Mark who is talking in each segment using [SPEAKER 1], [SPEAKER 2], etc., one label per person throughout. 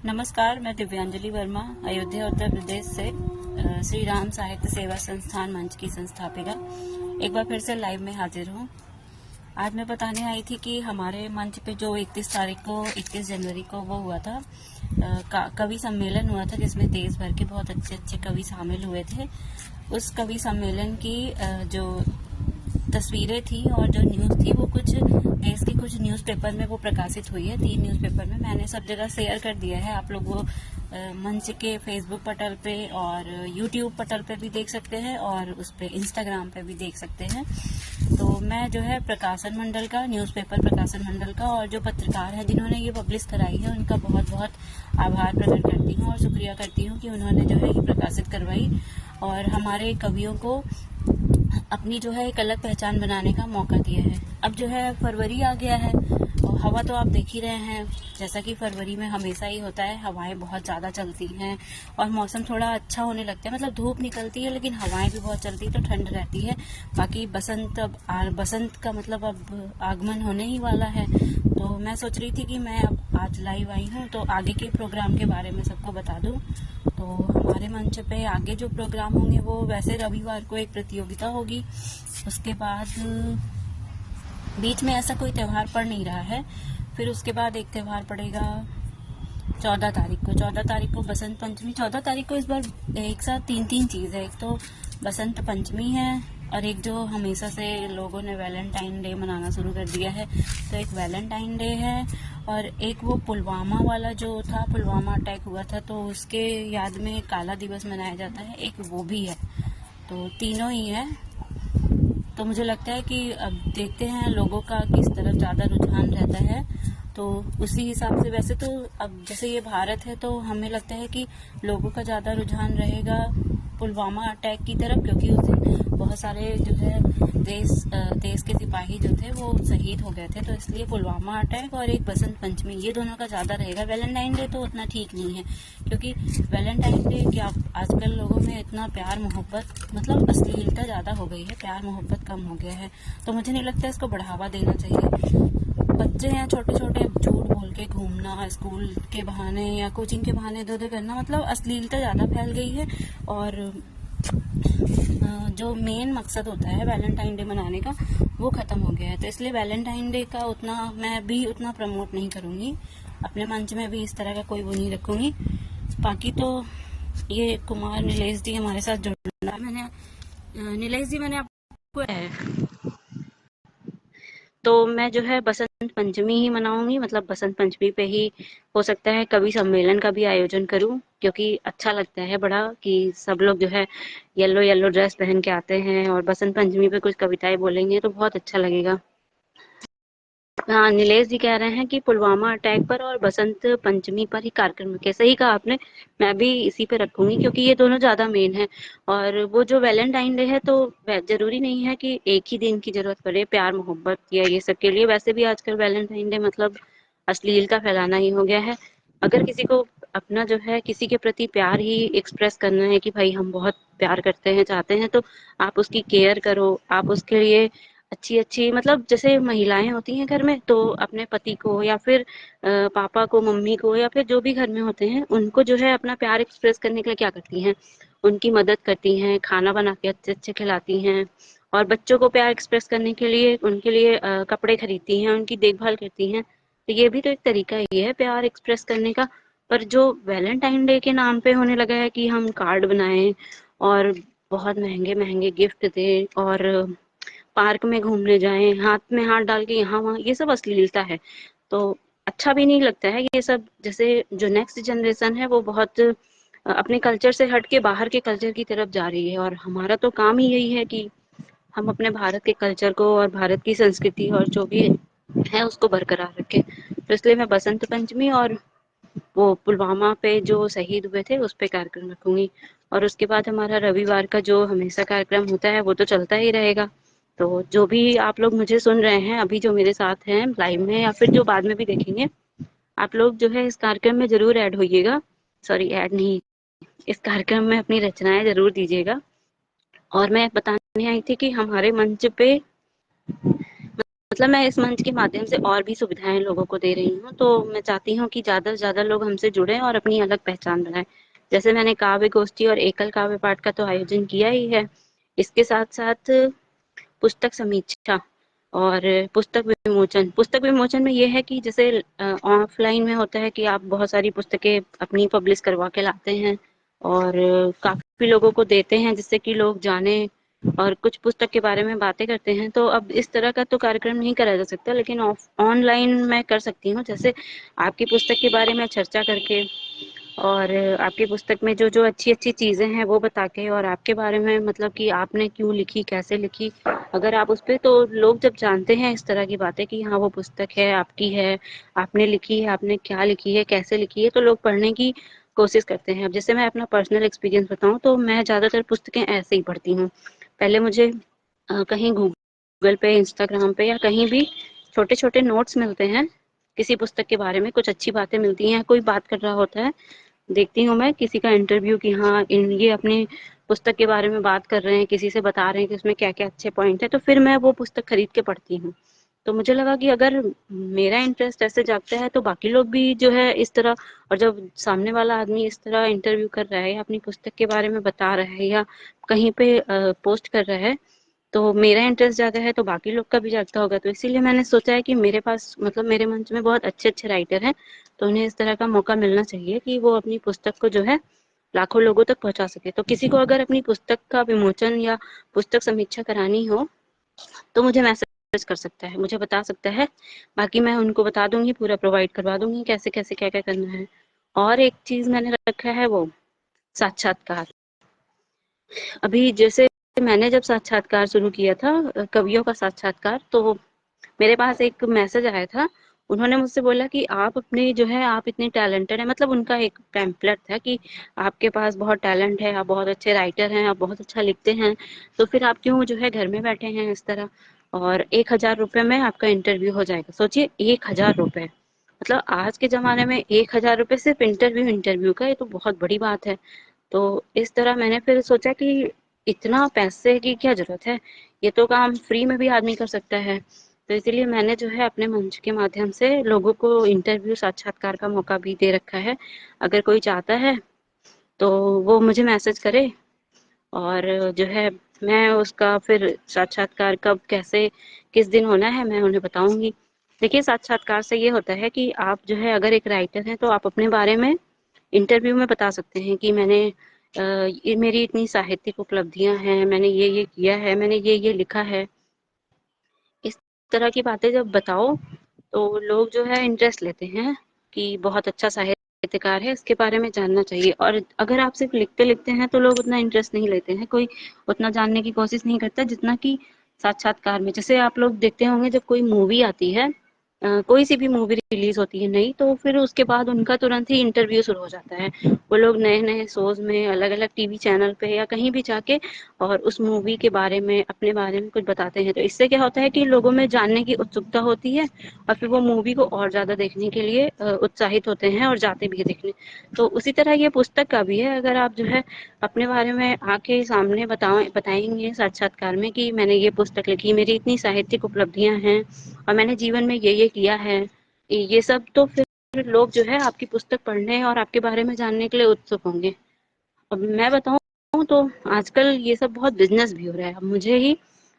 [SPEAKER 1] नमस्कार, मैं दिव्यांजलि वर्मा अयोध्या उत्तर प्रदेश से श्री राम साहित्य सेवा संस्थान मंच की संस्थापिका एक बार फिर से लाइव में हाजिर हूँ। आज मैं बताने आई थी कि हमारे मंच पे जो 21 जनवरी को वो हुआ था, कवि सम्मेलन हुआ था, जिसमें देश भर के बहुत अच्छे अच्छे कवि शामिल हुए थे। उस कवि सम्मेलन की जो तस्वीरें थी और जो न्यूज़ थी वो कुछ देश के कुछ न्यूज़पेपर में वो प्रकाशित हुई है। 3 न्यूज़पेपर में मैंने सब जगह शेयर कर दिया है। आप लोग वो मंच के फेसबुक पटल पे और यूट्यूब पटल पे भी देख सकते हैं और उस पे इंस्टाग्राम पे भी देख सकते हैं। तो मैं जो है प्रकाशन मंडल का, न्यूज़पेपर प्रकाशन मंडल का और जो पत्रकार हैं जिन्होंने ये पब्लिश कराई है, उनका बहुत बहुत आभार प्रकट करती हूँ और शुक्रिया करती हूँ कि उन्होंने जो है ये प्रकाशित करवाई और हमारे कवियों को अपनी जो है एक अलग पहचान बनाने का मौका दिया है। अब जो है फरवरी आ गया है और हवा तो आप देख ही रहे हैं, जैसा कि फरवरी में हमेशा ही होता है, हवाएं बहुत ज़्यादा चलती हैं और मौसम थोड़ा अच्छा होने लगता है। मतलब धूप निकलती है लेकिन हवाएं भी बहुत चलती है तो ठंड रहती है। बाकी बसंत का मतलब अब आगमन होने ही वाला है। तो मैं सोच रही थी कि मैं अब आज लाइव आई हूँ तो आगे के प्रोग्राम के बारे में सबको बता दूँ। तो हमारे मंच पे आगे जो प्रोग्राम होंगे वो वैसे रविवार को एक प्रतियोगिता होगी, उसके बाद बीच में ऐसा कोई त्यौहार पड़ नहीं रहा है। फिर उसके बाद एक त्यौहार पड़ेगा 14 तारीख को बसंत पंचमी। 14 तारीख को इस बार एक साथ तीन चीज़ है। एक तो बसंत पंचमी है और एक जो हमेशा से लोगों ने वैलेंटाइन डे मनाना शुरू कर दिया है, तो एक वैलेंटाइन डे है और एक वो पुलवामा वाला जो था, पुलवामा अटैक हुआ था तो उसके याद में काला दिवस मनाया जाता है, एक वो भी है। तो तीनों ही है। तो मुझे लगता है कि अब देखते हैं लोगों का किस तरफ ज़्यादा रुझान रहता है, तो उसी हिसाब से। वैसे तो अब जैसे ये भारत है तो हमें लगता है कि लोगों का ज़्यादा रुझान रहेगा पुलवामा अटैक की तरफ, क्योंकि उस दिन बहुत सारे जो है देश के सिपाही जो थे वो शहीद हो गए थे, तो इसलिए पुलवामा अटैक और एक बसंत पंचमी, ये दोनों का ज़्यादा रहेगा। वैलेंटाइन डे तो उतना ठीक नहीं है, क्योंकि वैलेंटाइन डे क्या, आजकल लोगों में इतना प्यार मोहब्बत, मतलब अश्लीलता ज़्यादा हो गई है, प्यार मोहब्बत कम हो गया है। तो मुझे नहीं लगता इसको बढ़ावा देना चाहिए। बच्चे हैं छोटे छोटे, झूठ बोल के घूमना, स्कूल के बहाने या कोचिंग के बहाने इधर उधर करना, मतलब अश्लीलता ज़्यादा फैल गई है और जो मेन मकसद होता है वैलेंटाइन डे मनाने का वो ख़त्म हो गया है। तो इसलिए वैलेंटाइन डे का मैं भी उतना प्रमोट नहीं करूँगी, अपने मंच में भी इस तरह का कोई वो नहीं रखूँगी। बाकी तो ये कुमार नीलेश जी हमारे साथ जुड़ना, नीलेश जी मैंने आपको तो मैं जो है बसंत पंचमी ही मनाऊंगी, मतलब बसंत पंचमी पे ही हो सकता है कवि सम्मेलन का भी आयोजन करूं, क्योंकि अच्छा लगता है बड़ा कि सब लोग जो है येलो येलो ड्रेस पहन के आते हैं और बसंत पंचमी पे कुछ कविताएं बोलेंगे तो बहुत अच्छा लगेगा। हाँ, नीलेश जी कह रहे हैं कि पुलवामा अटैक पर और बसंत पंचमी पर ही कार्यक्रम रखे। सही कहा आपने, मैं भी इसी पे रखूंगी क्योंकि ये दोनों ज्यादा मेन है। और वो जो वैलेंटाइन डे है तो जरूरी नहीं है कि एक ही दिन की जरूरत पड़े प्यार मोहब्बत या ये सब के लिए। वैसे भी आजकल वैलेंटाइन डे मतलब अश्लीलता फैलाना ही हो गया है। अगर किसी को अपना जो है किसी के प्रति प्यार ही एक्सप्रेस करना है कि भाई हम बहुत प्यार करते हैं, चाहते हैं, तो आप उसकी केयर करो, आप उसके लिए अच्छी अच्छी, मतलब जैसे महिलाएं होती हैं घर में तो अपने पति को या फिर पापा को, मम्मी को, या फिर जो भी घर में होते हैं उनको जो है अपना प्यार एक्सप्रेस करने के लिए क्या करती हैं, उनकी मदद करती हैं, खाना बना के अच्छे अच्छे खिलाती हैं और बच्चों को प्यार एक्सप्रेस करने के लिए उनके लिए कपड़े खरीदती हैं, उनकी देखभाल करती हैं। तो ये भी तो एक तरीका ही है प्यार एक्सप्रेस करने का। पर जो वैलेंटाइन डे के नाम पे होने लगा है कि हम कार्ड बनाएं और बहुत महंगे महंगे गिफ्ट दें और पार्क में घूमने जाएं, हाथ में हाथ डाल के यहाँ वहाँ, ये सब अश्लीलता है। तो अच्छा भी नहीं लगता है ये सब। जैसे जो नेक्स्ट जनरेशन है वो बहुत अपने कल्चर से हट के बाहर के कल्चर की तरफ जा रही है और हमारा तो काम ही यही है कि हम अपने भारत के कल्चर को और भारत की संस्कृति और जो भी है उसको बरकरार रखें। तो इसलिए मैं बसंत पंचमी और वो पुलवामा पे जो शहीद हुए थे उस पे कार्यक्रम रखूंगी। और उसके बाद हमारा रविवार का जो हमेशा कार्यक्रम होता है वो तो चलता ही रहेगा। तो जो भी आप लोग मुझे सुन रहे हैं अभी, जो मेरे साथ हैं लाइव में या फिर जो बाद में भी देखेंगे, आप लोग जो है इस कार्यक्रम में जरूर ऐड होइएगा। सॉरी, ऐड नहीं, इस कार्यक्रम में अपनी रचनाएं जरूर दीजिएगा। और मैं बताने आई थी कि हमारे मंच पे मतलब मैं इस मंच के माध्यम से और भी सुविधाएं लोगों को दे रही हूँ, तो मैं चाहती हूँ कि ज्यादा से ज्यादा लोग हमसे जुड़े और अपनी अलग पहचान बनाएं। जैसे मैंने काव्य गोष्ठी और एकल काव्य पाठ का तो आयोजन किया ही है, इसके साथ साथ पुस्तक समीक्षा और पुस्तक विमोचन में ये है कि जैसे ऑफलाइन में होता है कि आप बहुत सारी पुस्तकें अपनी पब्लिश करवा के लाते हैं और काफी लोगों को देते हैं जिससे कि लोग जाने और कुछ पुस्तक के बारे में बातें करते हैं। तो अब इस तरह का तो कार्यक्रम नहीं करा जा सकता, लेकिन ऑनलाइन मैं कर सकती हूँ। जैसे आपकी पुस्तक के बारे में चर्चा करके और आपकी पुस्तक में जो जो अच्छी अच्छी चीजें हैं वो बता के, और आपके बारे में मतलब कि आपने क्यों लिखी, कैसे लिखी, अगर आप उस पे, तो लोग जब जानते हैं इस तरह की बातें कि हाँ वो पुस्तक है आपकी है, आपने लिखी है, आपने क्या लिखी है, कैसे लिखी है, तो लोग पढ़ने की कोशिश करते हैं। अब जैसे मैं अपना पर्सनल एक्सपीरियंस बताऊं तो मैं ज्यादातर पुस्तकें ऐसे ही पढ़ती हूँ। पहले मुझे कहीं गूगल पे, इंस्टाग्राम पे या कहीं भी छोटे छोटे नोट्स मिलते हैं, किसी पुस्तक के बारे में कुछ अच्छी बातें मिलती हैं, कोई बात कर रहा होता है, देखती हूँ मैं किसी का इंटरव्यू कि हाँ ये अपनी पुस्तक के बारे में बात कर रहे हैं, किसी से बता रहे हैं कि उसमें क्या क्या अच्छे पॉइंट है, तो फिर मैं वो पुस्तक खरीद के पढ़ती हूँ। तो मुझे लगा कि अगर मेरा इंटरेस्ट ऐसे जागता है तो बाकी लोग भी जो है इस तरह, और जब सामने वाला आदमी इस तरह इंटरव्यू कर रहा है या अपनी पुस्तक के बारे में बता रहा है या कहीं पे पोस्ट कर रहा है, तो मेरा इंटरेस्ट जागा है तो बाकी लोग का भी जागता होगा। तो इसीलिए मैंने सोचा है कि मेरे पास मतलब मेरे मंच में बहुत अच्छे अच्छे राइटर हैं, तो उन्हें इस तरह का मौका मिलना चाहिए कि वो अपनी पुस्तक को जो है लाखों लोगों तक पहुंचा सके। तो किसी को अगर अपनी पुस्तक का विमोचन या पुस्तक समीक्षा करानी हो तो मुझे मैसेज कर सकता है, मुझे बता सकता है, बाकी मैं उनको बता दूंगी, पूरा प्रोवाइड करवा दूंगी कैसे कैसे क्या क्या करना है। और एक चीज मैंने रखा है वो साक्षात्कार। अभी जैसे मैंने जब साक्षात्कार शुरू किया था, कवियों का साक्षात्कार, तो मेरे पास एक मैसेज आया था। उन्होंने मुझसे बोला कि आप अपने जो है आप इतने टैलेंटेड हैं, मतलब उनका एक पैम्पलेट था कि आपके पास बहुत टैलेंट है, आप बहुत अच्छे राइटर हैं, आप बहुत अच्छा लिखते हैं, तो फिर आप क्यों जो है घर में बैठे हैं इस तरह, और 1,000 रुपए में आपका इंटरव्यू हो जाएगा। सोचिए 1,000 रुपए, मतलब आज के जमाने में 1,000 रुपए सिर्फ इंटरव्यू इंटरव्यू का, ये तो बहुत बड़ी बात है। तो इस तरह मैंने फिर सोचा कि इतना पैसे की क्या जरूरत है, ये तो काम फ्री में भी आदमी कर सकता है। तो इसीलिए मैंने जो है अपने मंच के माध्यम से लोगों को इंटरव्यू साक्षात्कार का मौका भी दे रखा है। अगर कोई चाहता है तो वो मुझे मैसेज करे, और जो है मैं उसका फिर साक्षात्कार कब कैसे किस दिन होना है मैं उन्हें बताऊंगी। देखिए साक्षात्कार से ये होता है कि आप जो है अगर एक राइटर हैं तो आप अपने बारे में इंटरव्यू में बता सकते हैं कि मैंने ये मेरी इतनी साहित्यिक उपलब्धियां हैं, मैंने ये किया है, मैंने ये लिखा है। इस तरह की बातें जब बताओ तो लोग जो है इंटरेस्ट लेते हैं कि बहुत अच्छा साहित्यकार है, इसके बारे में जानना चाहिए। और अगर आप सिर्फ लिखते लिखते हैं तो लोग उतना इंटरेस्ट नहीं लेते हैं, कोई उतना जानने की कोशिश नहीं करता जितना कि साक्षात्कार में। जैसे आप लोग देखते होंगे जब कोई मूवी आती है, कोई सी भी मूवी रिलीज होती है नई, तो फिर उसके बाद उनका तुरंत ही इंटरव्यू शुरू हो जाता है। वो लोग नए नए शोज में, अलग अलग टीवी चैनल पे या कहीं भी जाके और उस मूवी के बारे में, अपने बारे में कुछ बताते हैं। तो इससे क्या होता है कि लोगों में जानने की उत्सुकता होती है और फिर वो मूवी को और ज्यादा देखने के लिए उत्साहित होते हैं और जाते भी है देखने। तो उसी तरह ये पुस्तक का भी है, अगर आप जो है अपने बारे में आके सामने बताएंगे साक्षात्कार में कि मैंने ये पुस्तक लिखी, मेरी इतनी साहित्यिक उपलब्धियां हैं और मैंने जीवन में ये किया है, ये सब, तो फिर लोग जो है आपकी पुस्तक पढ़ने और आपके बारे में जानने के लिए उत्सुक होंगे। अब मैं बताऊं तो आजकल ये सब बहुत बिजनेस भी हो रहा है। अब मुझे ही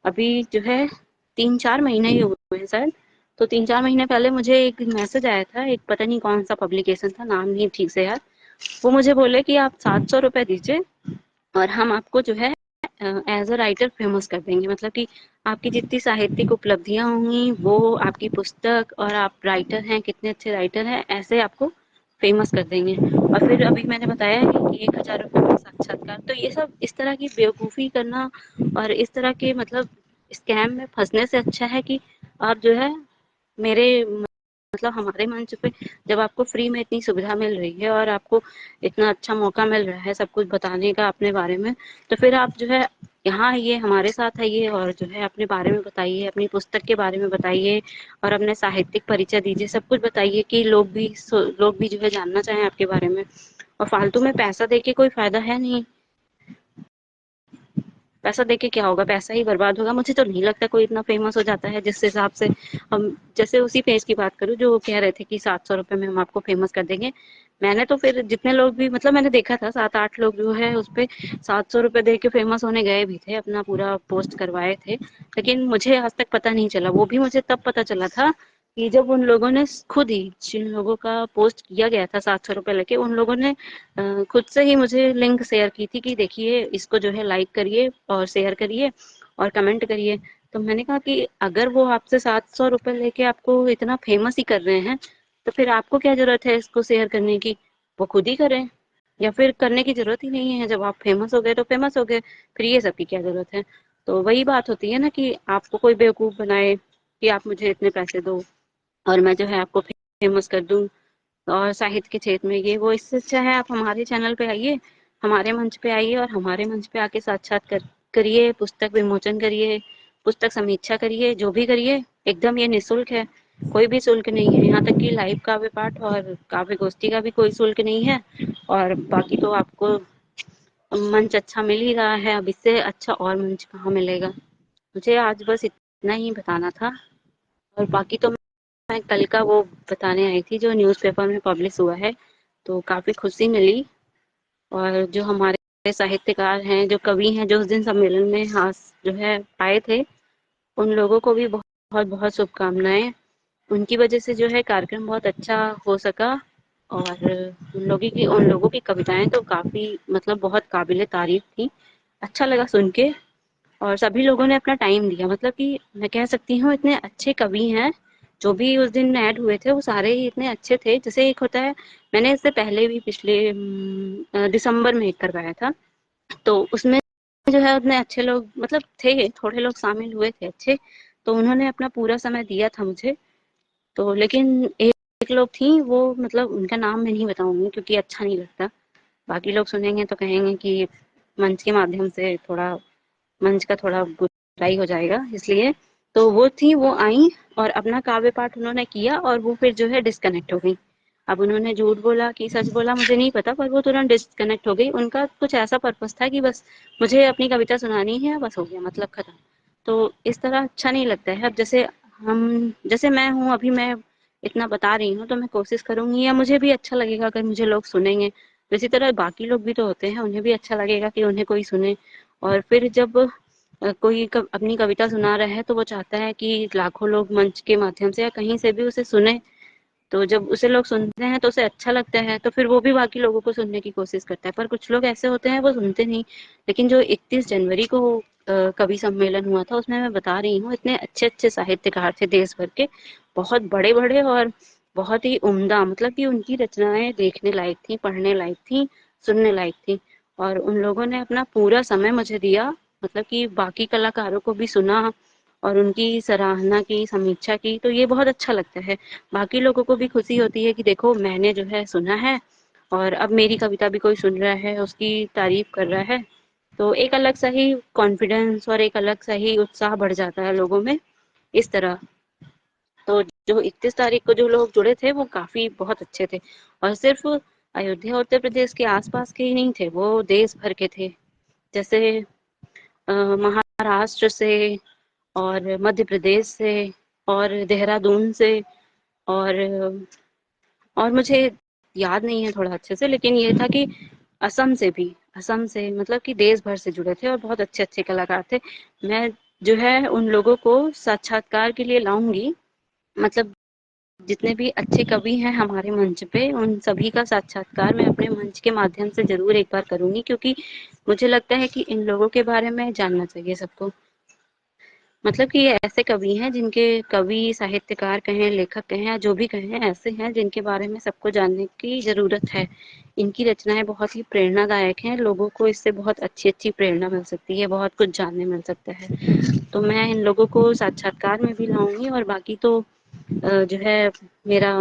[SPEAKER 1] अभी जो है 3-4 महीने ही हुए हैं शायद, तो 3-4 महीने पहले मुझे एक मैसेज आया था, एक पता नहीं कौन सा पब्लिकेशन था, नाम नहीं ठीक से यार। वो मुझे बोले कि आप 700 रुपए दीजिए और हम आपको जो है एज अ राइटर फेमस कर देंगे, मतलब कि आपकी जितनी साहित्यिक उपलब्धियां होंगी वो, आपकी पुस्तक, और आप राइटर हैं, कितने अच्छे राइटर हैं, ऐसे आपको फेमस कर देंगे। और फिर अभी मैंने बताया है कि 1,000 रुपए में साक्षात्कार, तो ये सब इस तरह की बेवकूफ़ी करना और इस तरह के मतलब स्कैम में फंसने से अच्छा है कि आप जो है मेरे मतलब हमारे मंच पे, जब आपको फ्री में इतनी सुविधा मिल रही है और आपको इतना अच्छा मौका मिल रहा है सब कुछ बताने का अपने बारे में, तो फिर आप जो है यहाँ आइए, हमारे साथ आइए और जो है अपने बारे में बताइए, अपनी पुस्तक के बारे में बताइए और अपने साहित्यिक परिचय दीजिए, सब कुछ बताइए कि लोग भी जो है जानना चाहें आपके बारे में। और फालतू में पैसा देके कोई फायदा है नहीं। पैसा देके क्या होगा, पैसा ही बर्बाद होगा। मुझे तो नहीं लगता कोई इतना फेमस हो जाता है जिस हिसाब से हम, जैसे उसी पेज की बात करूँ जो कह रहे थे कि 700 रुपए में हम आपको फेमस कर देंगे। मैंने तो फिर जितने लोग भी, मतलब मैंने देखा था 7-8 लोग जो है उस पे 700 रुपए दे के फेमस होने गए भी थे, अपना पूरा पोस्ट करवाए थे। लेकिन मुझे आज तक पता नहीं चला। वो भी मुझे तब पता चला था कि जब उन लोगों ने खुद ही, जिन लोगों का पोस्ट किया गया था 700 रुपए लेके, उन लोगों ने खुद से ही मुझे लिंक शेयर की थी कि देखिए इसको जो है लाइक करिए और शेयर करिए और कमेंट करिए। तो मैंने कहा कि अगर वो आपसे 700 रुपए लेके आपको इतना फेमस ही कर रहे हैं, तो फिर आपको क्या जरूरत है इसको शेयर करने की। वो खुद ही करें, या फिर करने की जरूरत ही नहीं है। जब आप फेमस हो गए तो फेमस हो गए, फिर ये सब की क्या जरूरत है। तो वही बात होती है ना कि आपको कोई बेवकूफ बनाए कि आप मुझे इतने पैसे दो और मैं जो है आपको फेमस कर दूं और साहित्य के क्षेत्र में ये वो। इससे अच्छा है आप हमारे चैनल पे आइए, हमारे मंच पे आइए और हमारे मंच पे आके साक्षात्कार करिए, पुस्तक विमोचन करिए, पुस्तक समीक्षा करिए, जो भी करिए। एकदम ये निःशुल्क है, कोई भी शुल्क नहीं है। यहाँ तक कि लाइव काव्य पाठ और काव्य गोष्ठी का भी कोई शुल्क नहीं है। और बाकी तो आपको मंच अच्छा मिल ही रहा है, अब इससे अच्छा और मंच कहाँ मिलेगा। मुझे आज बस इतना ही बताना था। और बाकी तो मैं कल का वो बताने आई थी जो न्यूज़पेपर में पब्लिश हुआ है, तो काफी खुशी मिली। और जो हमारे साहित्यकार हैं, जो कवि हैं, जो उस दिन सम्मेलन में हास जो है आए थे, उन लोगों को भी बहुत बहुत शुभकामनाएं। उनकी वजह से जो है कार्यक्रम बहुत अच्छा हो सका। और उन लोगों की कविताएं तो काफी, मतलब बहुत काबिले तारीफ थी। अच्छा लगा सुन के। और सभी लोगों ने अपना टाइम दिया, मतलब कि मैं कह सकती हूँ इतने अच्छे कवि हैं जो भी उस दिन ऐड हुए थे, वो सारे ही इतने अच्छे थे। जैसे एक होता है, मैंने इससे पहले भी पिछले दिसंबर में एक करवाया था, तो उसमें जो है उतने अच्छे लोग, मतलब थे, थोड़े लोग शामिल हुए थे अच्छे, तो उन्होंने अपना पूरा समय दिया था मुझे। तो लेकिन एक लोग थी वो, मतलब उनका नाम मैं नहीं बताऊंगी क्योंकि अच्छा नहीं लगता। बाकी लोग सुनेंगे तो कहेंगे कि मंच के माध्यम से थोड़ा, मंच का थोड़ा बुराई हो जाएगा, इसलिए। तो वो थी, वो आई और अपना काव्य पाठ उन्होंने किया और वो फिर जो है डिस्कनेक्ट हो गई। अब उन्होंने झूठ बोला कि सच बोला मुझे नहीं पता, पर वो तुरंत डिस्कनेक्ट हो गई। उनका कुछ ऐसा पर्पस था कि बस मुझे अपनी कविता सुनानी है, बस हो गया, मतलब खत्म। तो इस तरह अच्छा नहीं लगता है। अब जैसे मैं हूँ अभी, मैं इतना बता रही हूँ तो मैं कोशिश करूंगी, या मुझे भी अच्छा लगेगा अगर मुझे लोग सुनेंगे। इसी तरह बाकी लोग भी तो होते हैं, उन्हें भी अच्छा लगेगा कि उन्हें कोई सुने। और फिर जब कोई अपनी कविता सुना रहा है तो वो चाहता है कि लाखों लोग मंच के माध्यम से या कहीं से भी उसे सुने। तो जब उसे लोग सुनते हैं तो उसे अच्छा लगता है, तो फिर वो भी बाकी लोगों को सुनने की कोशिश करता है। पर कुछ लोग ऐसे होते हैं वो सुनते नहीं। लेकिन जो 31 जनवरी को कवि सम्मेलन हुआ था, उसमें मैं बता रही हूँ इतने अच्छे अच्छे साहित्यकार थे देश भर के, बहुत बड़े बड़े और बहुत ही उम्दा, मतलब कि उनकी रचनाएं देखने लायक थी, पढ़ने लायक थी, सुनने लायक थी। और उन लोगों ने अपना पूरा समय मुझे दिया, मतलब कि बाकी कलाकारों को भी सुना और उनकी सराहना की, समीक्षा की। तो ये बहुत अच्छा लगता है। बाकी लोगों को भी खुशी होती है कि देखो मैंने जो है सुना है और अब मेरी कविता भी कोई सुन रहा है, उसकी तारीफ कर रहा है। तो एक अलग सा ही कॉन्फिडेंस और एक अलग सा ही उत्साह बढ़ जाता है लोगों में, इस तरह। तो जो 31 तारीख को जो लोग जुड़े थे वो काफी बहुत अच्छे थे। और सिर्फ अयोध्या उत्तर प्रदेश के आसपास के ही नहीं थे, वो देश भर के थे। जैसे महाराष्ट्र से और मध्य प्रदेश से और देहरादून से और मुझे याद नहीं है थोड़ा अच्छे से, लेकिन ये था कि असम से भी, असम से, मतलब कि देश भर से जुड़े थे और बहुत अच्छे अच्छे कलाकार थे। मैं जो है उन लोगों को साक्षात्कार के लिए लाऊंगी, मतलब जितने भी अच्छे कवि हैं हमारे मंच पे, उन सभी का साक्षात्कार मैं अपने मंच के माध्यम से जरूर एक बार करूंगी, क्योंकि मुझे लगता है कि इन लोगों के बारे में जानना चाहिए सबको। मतलब कि ये ऐसे कवि हैं जिनके, कवि साहित्यकार कहें, लेखक कहें या जो भी कहें, ऐसे हैं जिनके बारे में सबको जानने की जरूरत है। इनकी रचनाएं बहुत ही प्रेरणादायक हैं, लोगों को इससे बहुत अच्छी अच्छी प्रेरणा मिल सकती है, बहुत कुछ जानने मिल सकता है। तो मैं इन लोगों को साक्षात्कार में भी लाऊंगी। और बाकी तो जो है मेरा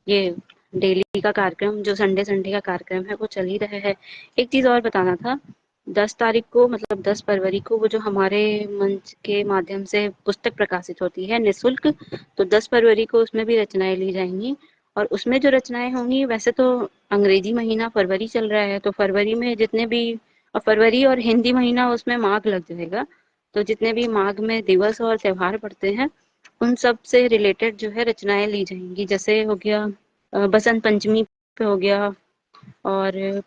[SPEAKER 1] ये डेली का कार्यक्रम, जो संडे संडे का कार्यक्रम है, वो चल ही रहा है। एक चीज और बताना था, 10 तारीख को, मतलब 10 फरवरी को, वो जो हमारे मंच के माध्यम से पुस्तक प्रकाशित होती है निःशुल्क, तो 10 फरवरी को उसमें भी रचनाएं ली जाएंगी। और उसमें जो रचनाएं होंगी, वैसे तो अंग्रेजी महीना फरवरी चल रहा है, तो फरवरी में जितने भी और फरवरी और हिंदी महीना उसमें माघ लग जाएगा। तो जितने भी माघ में दिवस और त्योहार पड़ते हैं उन सब से रिलेटेड जो है रचनाएं ली जाएंगी। जैसे हो गया बसंत पंचमी पे हो गया, और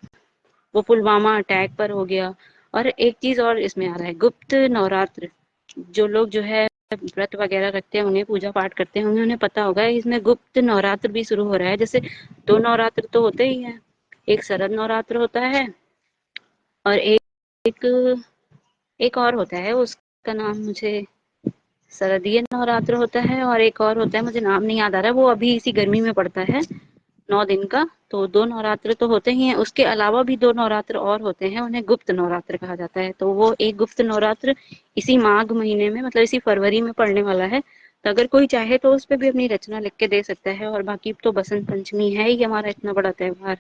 [SPEAKER 1] वो पुलवामा अटैक पर हो गया। और एक चीज और इसमें आ रहा है, गुप्त नवरात्र। जो लोग जो है व्रत वगैरह रखते हैं, उन्हें पूजा पाठ करते हैं, उन्हें पता होगा इसमें गुप्त नवरात्र भी शुरू हो रहा है। जैसे दो नवरात्र तो होते ही हैं, एक शरद नवरात्र होता है और एक एक और होता है, उसका नाम मुझे शरदीय नवरात्र होता है, और एक और होता है मुझे नाम नहीं याद आ रहा है, वो अभी इसी गर्मी में पड़ता है 9 दिन का। तो दो नवरात्र तो होते ही हैं, उसके अलावा भी दो नवरात्र और होते हैं, उन्हें गुप्त नवरात्र कहा जाता है। तो वो एक गुप्त नवरात्र इसी माघ महीने में, मतलब इसी फरवरी में पड़ने वाला है। तो अगर कोई चाहे तो उस पर भी अपनी रचना लिख के दे सकता है। और बाकी तो बसंत पंचमी है ही हमारा इतना बड़ा त्योहार।